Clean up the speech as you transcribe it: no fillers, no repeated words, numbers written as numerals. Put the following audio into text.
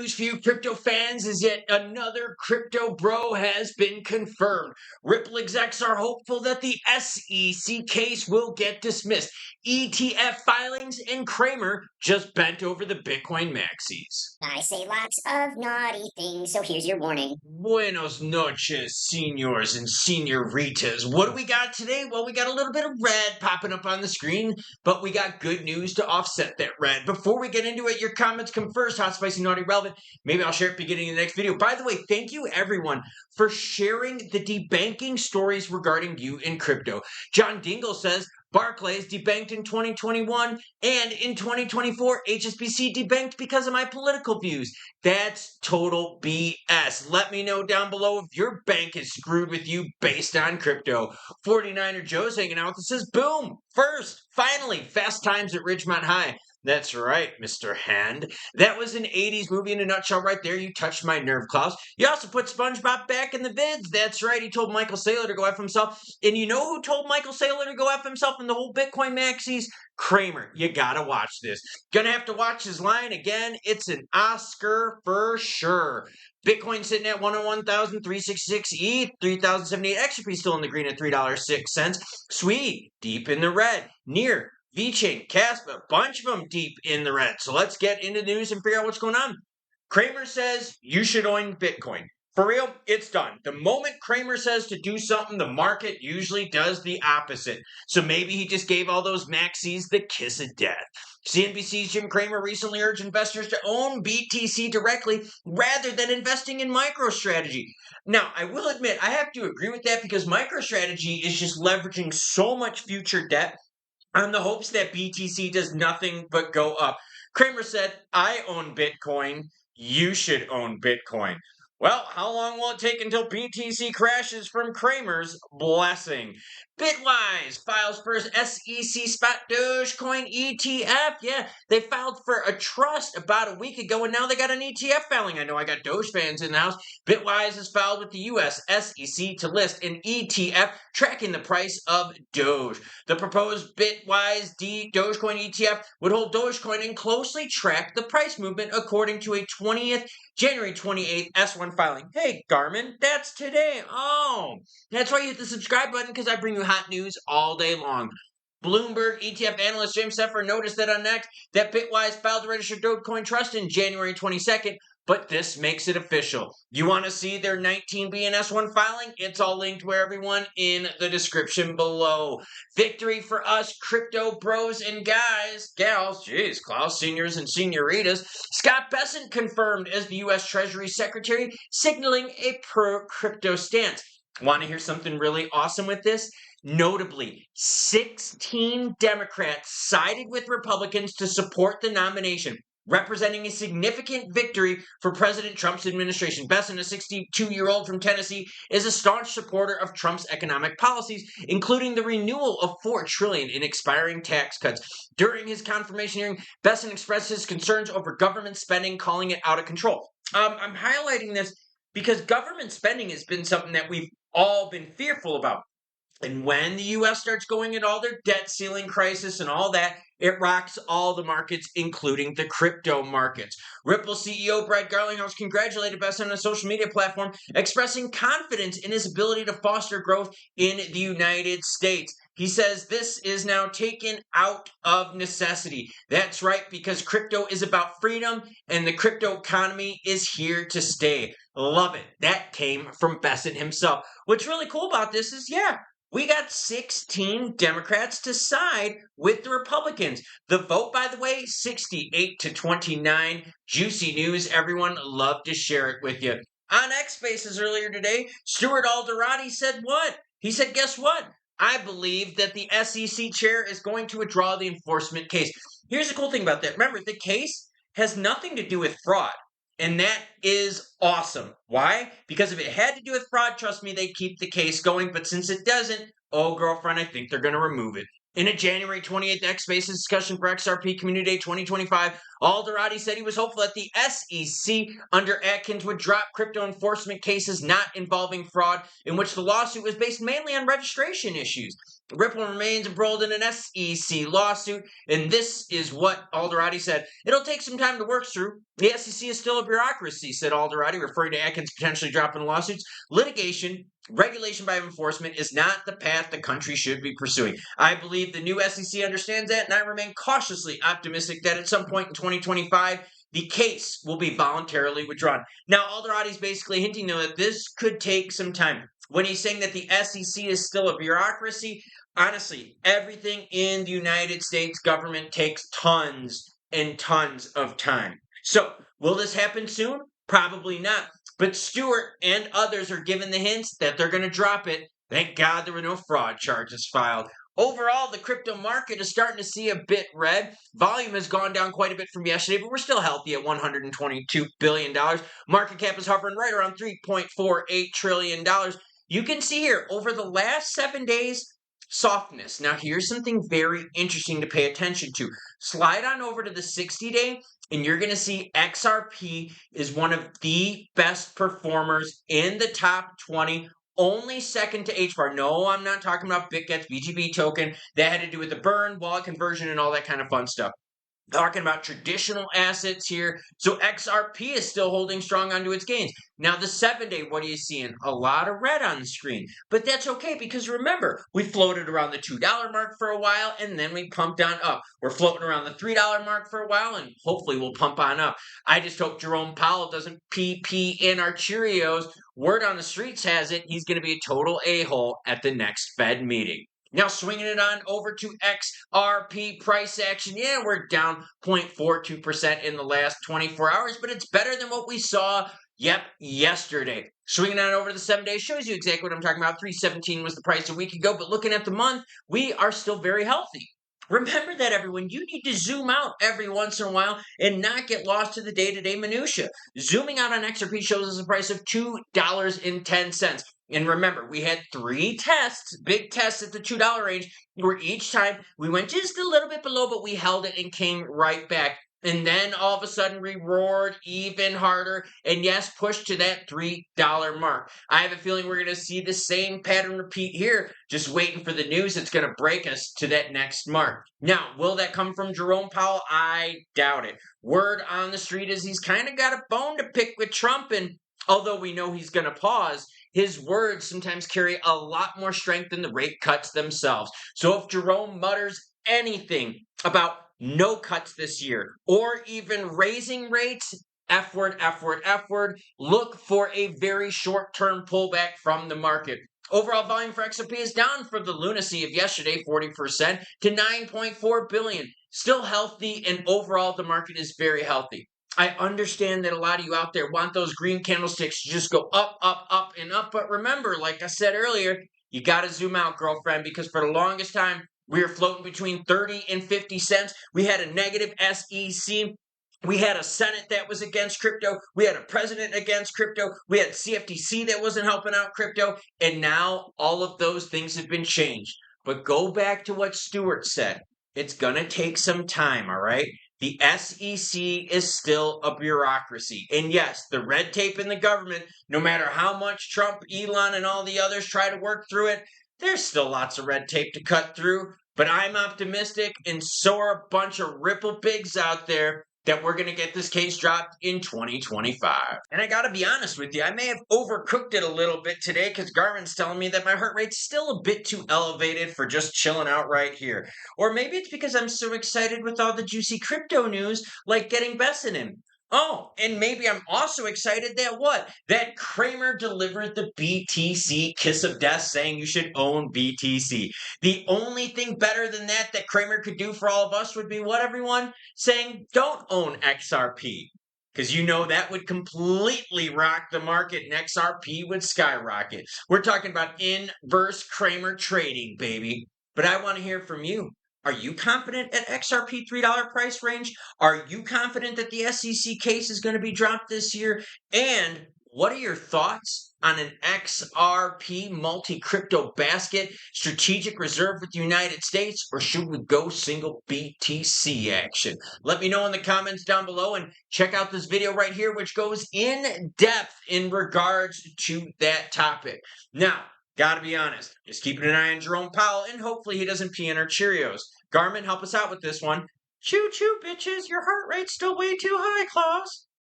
news for you crypto fans is yet another crypto bro has been confirmed. Ripple execs are hopeful that the SEC case will get dismissed. ETF filings and Kramer just bent over the Bitcoin maxis. I say lots of naughty things, so here's your warning. Buenos noches, senors and senoritas. What do we got today? Well, we got a little bit of red popping up on the screen, but we got good news to offset that red. Before we get into it, your comments come first. Hot, spicy, naughty, relevant. Maybe I'll share it beginning of the next video. By the way, thank you everyone for sharing the debanking stories regarding you in crypto. John Dingle says, Barclays debanked in 2021, and in 2024, HSBC debanked because of my political views. That's total BS. Let me know down below if your bank is screwed with you based on crypto. 49er Joe's hanging out that says, boom, first, finally, fast times at Ridgemont High. That's right, Mr. Hand. That was an 80s movie in a nutshell right there. You touched my nerve, Klaus. You also put SpongeBob back in the vids. That's right. He told Michael Saylor to go F himself. And you know who told Michael Saylor to go F himself in the whole Bitcoin maxis? Kramer. You gotta watch this. Gonna have to watch his line again. It's an Oscar for sure. Bitcoin sitting at 101,366 ETH, 3,078 XRP still in the green at $3.06. Sweet, deep in the red. Near VeChain, Casp, a bunch of them deep in the red. So let's get into the news and figure out what's going on. Kramer says you should own Bitcoin. For real, it's done. The moment Kramer says to do something, the market usually does the opposite. So maybe he just gave all those maxis the kiss of death. CNBC's Jim Cramer recently urged investors to own BTC directly rather than investing in MicroStrategy. Now, I will admit, I have to agree with that because MicroStrategy is just leveraging so much future debt on the hopes that BTC does nothing but go up. Kramer said, I own Bitcoin. You should own Bitcoin. Well, how long will it take until BTC crashes from Kramer's blessing? Bitwise files for SEC spot Dogecoin ETF. Yeah, they filed for a trust about a week ago, and now they got an ETF filing. I know I got Doge fans in the house. Bitwise has filed with the U.S. SEC to list an ETF tracking the price of Doge. The proposed Bitwise Dogecoin ETF would hold Dogecoin and closely track the price movement according to a January 28th S1 filing. Hey, Garmin, that's today. Oh, that's why you hit the subscribe button because I bring you hot news all day long. Bloomberg ETF analyst James Seffer noticed that on X that Bitwise filed to register Dogecoin Trust in January 22nd, but this makes it official. You want to see their 19B and S1 filing? It's all linked where everyone in the description below. Victory for us crypto bros and gals, geez, Klaus, seniors and senoritas. Scott Bessent confirmed as the U.S. Treasury Secretary, signaling a pro-crypto stance. Want to hear something really awesome with this? Notably, 16 Democrats sided with Republicans to support the nomination, representing a significant victory for President Trump's administration. Bessent, a 62-year-old from Tennessee, is a staunch supporter of Trump's economic policies, including the renewal of $4 trillion in expiring tax cuts. During his confirmation hearing, Bessent expressed his concerns over government spending, calling it out of control. I'm highlighting this because government spending has been something that we've all been fearful about. And when the U.S. starts going at all their debt ceiling crisis and all that, it rocks all the markets, including the crypto markets. Ripple CEO Brad Garlinghouse congratulated Bessent on a social media platform, expressing confidence in his ability to foster growth in the United States. He says this is now taken out of necessity. That's right, because crypto is about freedom and the crypto economy is here to stay. Love it. That came from Bessent himself. What's really cool about this is, we got 16 Democrats to side with the Republicans. The vote, by the way, 68-29. Juicy news. Everyone loved to share it with you. On X Spaces earlier today, Stuart Alderati said what? He said, guess what? I believe that the SEC chair is going to withdraw the enforcement case. Here's the cool thing about that. Remember, the case has nothing to do with fraud. And that is awesome. Why? Because if it had to do with fraud, trust me, they'd keep the case going. But since it doesn't, oh, girlfriend, I think they're going to remove it. In a January 28th X Spaces discussion for XRP Community Day 2025, Alderati said he was hopeful that the SEC under Atkins would drop crypto enforcement cases not involving fraud, in which the lawsuit was based mainly on registration issues. Ripple remains embroiled in an SEC lawsuit, and this is what Alderati said. It'll take some time to work through. The SEC is still a bureaucracy, said Alderati, referring to Atkins potentially dropping lawsuits. Litigation, regulation by enforcement is not the path the country should be pursuing. I believe the new SEC understands that, and I remain cautiously optimistic that at some point in 2025, the case will be voluntarily withdrawn. Now, Alderati is basically hinting, though, that this could take some time. When he's saying that the SEC is still a bureaucracy, honestly, everything in the United States government takes tons and tons of time. So, will this happen soon? Probably not. But Stewart and others are given the hints that they're going to drop it. Thank God there were no fraud charges filed. Overall, the crypto market is starting to see a bit red. Volume has gone down quite a bit from yesterday, but we're still healthy at $122 billion. Market cap is hovering right around $3.48 trillion. You can see here, over the last 7 days, softness. Now, here's something very interesting to pay attention to. Slide on over to the 60-day, and you're going to see XRP is one of the best performers in the top 20, only second to HBAR. No, I'm not talking about BitGet's BGB token. That had to do with the burn, wallet conversion, and all that kind of fun stuff. Talking about traditional assets here. So XRP is still holding strong onto its gains. Now, the 7-day, what are you seeing? A lot of red on the screen. But that's okay, because remember, we floated around the $2 mark for a while, and then we pumped on up. We're floating around the $3 mark for a while, and hopefully we'll pump on up. I just hope Jerome Powell doesn't PP in our Cheerios. Word on the streets has it, he's going to be a total a-hole at the next Fed meeting. Now, swinging it on over to XRP price action. Yeah, we're down 0.42% in the last 24 hours, but it's better than what we saw, yesterday. Swinging on over to the 7 days shows you exactly what I'm talking about. 317 was the price a week ago, but looking at the month, we are still very healthy. Remember that, everyone. You need to zoom out every once in a while and not get lost to the day-to-day minutia. Zooming out on XRP shows us a price of $2.10. And remember, we had 3 tests, big tests at the $2 range, where each time we went just a little bit below, but we held it and came right back. And then all of a sudden we roared even harder and yes, pushed to that $3 mark. I have a feeling we're going to see the same pattern repeat here, just waiting for the news that's going to break us to that next mark. Now, will that come from Jerome Powell? I doubt it. Word on the street is he's kind of got a bone to pick with Trump, and although we know he's going to pause, his words sometimes carry a lot more strength than the rate cuts themselves. So if Jerome mutters anything about no cuts this year, or even raising rates, F word, look for a very short-term pullback from the market. Overall volume for XRP is down for the lunacy of yesterday, 40% to 9.4 billion. Still healthy, and overall the market is very healthy. I understand that a lot of you out there want those green candlesticks to just go up, and up. But remember, like I said earlier, you got to zoom out, girlfriend, because for the longest time, we were floating between 30 and 50 cents. We had a negative SEC. We had a Senate that was against crypto. We had a president against crypto. We had CFTC that wasn't helping out crypto. And now all of those things have been changed. But go back to what Stewart said. It's going to take some time, all right? The SEC is still a bureaucracy. And yes, the red tape in the government, no matter how much Trump, Elon, and all the others try to work through it, there's still lots of red tape to cut through. But I'm optimistic, and so are a bunch of Ripple pigs out there, that we're going to get this case dropped in 2025. And I got to be honest with you, I may have overcooked it a little bit today because Garmin's telling me that my heart rate's still a bit too elevated for just chilling out right here. Or maybe it's because I'm so excited with all the juicy crypto news, like getting Besson in. Oh, and maybe I'm also excited that what? That Cramer delivered the BTC kiss of death saying you should own BTC. The only thing better than that Cramer could do for all of us would be what, everyone? Saying don't own XRP. Because you know that would completely rock the market and XRP would skyrocket. We're talking about inverse Cramer trading, baby. But I want to hear from you. Are you confident at XRP $3 price range? Are you confident that the SEC case is going to be dropped this year? And what are your thoughts on an XRP multi-crypto basket strategic reserve with the United States? Or should we go single BTC action? Let me know in the comments down below, and check out this video right here, which goes in depth in regards to that topic. Now, Gotta be honest. Just keeping an eye on Jerome Powell, and hopefully he doesn't pee in our Cheerios. Garmin, help us out with this one. Choo choo, bitches. Your heart rate's still way too high, Klaus.